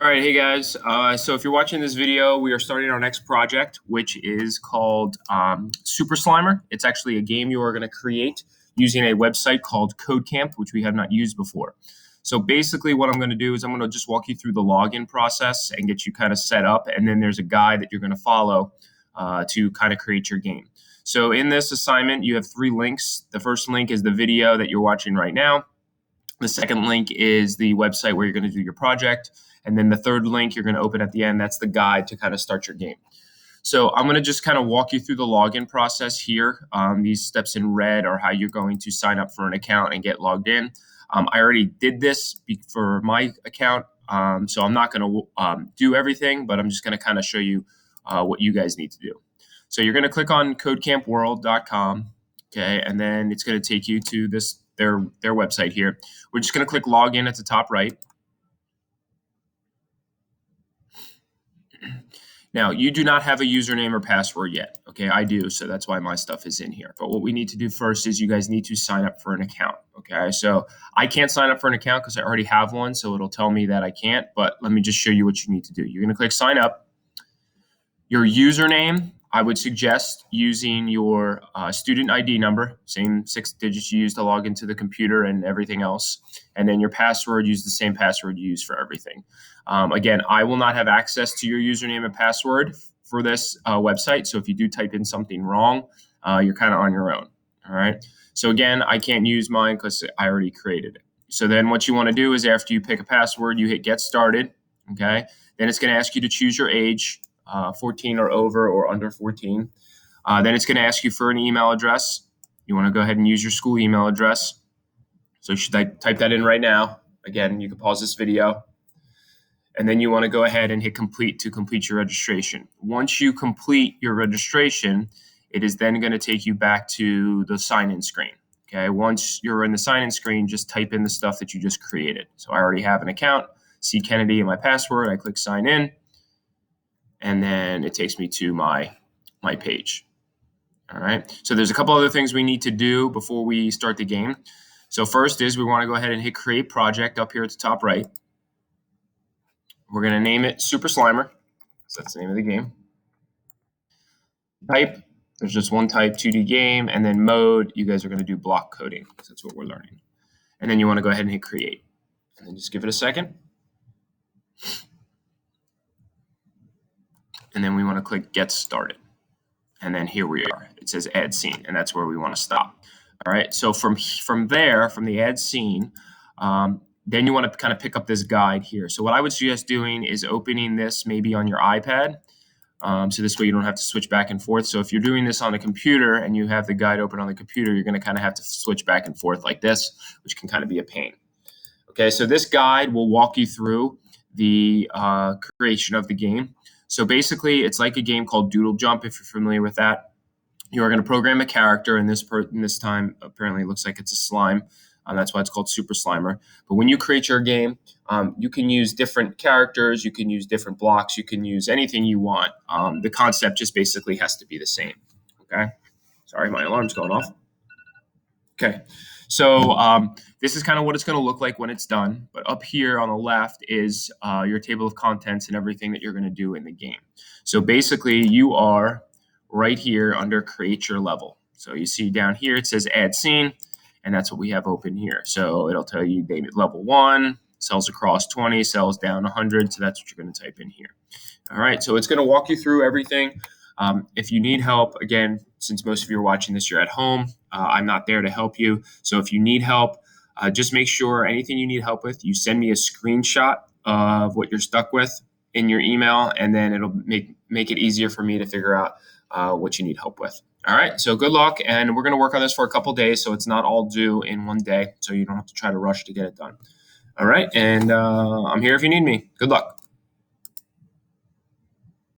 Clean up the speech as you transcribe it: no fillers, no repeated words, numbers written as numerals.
All right, hey guys. So if you're watching this video, we are starting our next project, which is called Super Slimer. It's actually a game you are going to create using a website called CodeCamp, which we have not used before. So basically what I'm going to do is I'm going to just walk you through the login process and get you kind of set up. And then there's a guide that you're going to follow to kind of create your game. So in this assignment, you have 3 links. The first link is the video that you're watching right now. The second link is the website where you're going to do your project. And then the third link you're going to open at the end. That's the guide to kind of start your game. So I'm going to just kind of walk you through the login process here. These steps in red are how you're going to sign up for an account and get logged in. I already did this for my account, so I'm not going to do everything, but I'm just going to kind of show you what you guys need to do. So you're going to click on codecampworld.com, okay, and then it's going to take you to their website here. We're just going to click login at the top right. Now, you do not have a username or password yet. Okay, I do, so that's why my stuff is in here. But what we need to do first is you guys need to sign up for an account. Okay, so I can't sign up for an account because I already have one, so it'll tell me that I can't. But let me just show you what you need to do. You're going to click sign up. Your username, I would suggest using your student ID number, same 6 digits you use to log into the computer and everything else. And then your password, use the same password you use for everything. Again, I will not have access to your username and password for this website. So if you do type in something wrong, you're kind of on your own. All right. So again, I can't use mine because I already created it. So then what you want to do is after you pick a password, you hit get started. Okay. Then it's going to ask you to choose your age. 14 or over or under 14. Then it's going to ask you for an email address. You want to go ahead and use your school email address. So should I type that in right now? Again, you can pause this video. And then you want to go ahead and hit complete to complete your registration. Once you complete your registration, it is then going to take you back to the sign-in screen. Okay, once you're in the sign-in screen, just type in the stuff that you just created. So I already have an account, C. Kennedy and my password. I click sign in. And then it takes me to my page. All right. So there's a couple other things we need to do before we start the game. So first is we want to go ahead and hit create project up here at the top right. We're going to name it Super Slimer. So that's the name of the game. Type, there's just one type, 2D game, and then mode, you guys are going to do block coding because that's what we're learning. And then you want to go ahead and hit create. And then just give it a second. And then we want to click get started. And then here we are. It says add scene, and that's where we want to stop. All right. So from there, from the add scene, then you want to kind of pick up this guide here. So what I would suggest doing is opening this maybe on your iPad. So this way you don't have to switch back and forth. So if you're doing this on a computer and you have the guide open on the computer, you're going to kind of have to switch back and forth like this, which can kind of be a pain. Okay. So this guide will walk you through the creation of the game. So basically, it's like a game called Doodle Jump, if you're familiar with that. You are going to program a character, and this time, apparently, it looks like it's a slime. That's why it's called Super Slimer. But when you create your game, you can use different characters. You can use different blocks. You can use anything you want. The concept just basically has to be the same. Okay? Sorry, my alarm's going off. Okay. So this is kind of what it's going to look like when it's done. But up here on the left is your table of contents and everything that you're going to do in the game. So basically, you are right here under create your level. So you see down here, it says add scene, and that's what we have open here. So it'll tell you level 1, cells across 20, cells down 100. So that's what you're going to type in here. All right. So it's going to walk you through everything. If you need help, again, since most of you are watching this, you're at home. I'm not there to help you. So if you need help, just make sure anything you need help with, you send me a screenshot of what you're stuck with in your email, and then it'll make it easier for me to figure out what you need help with. All right. So good luck. And we're going to work on this for a couple days, so it's not all due in one day. So you don't have to try to rush to get it done. All right. And I'm here if you need me. Good luck.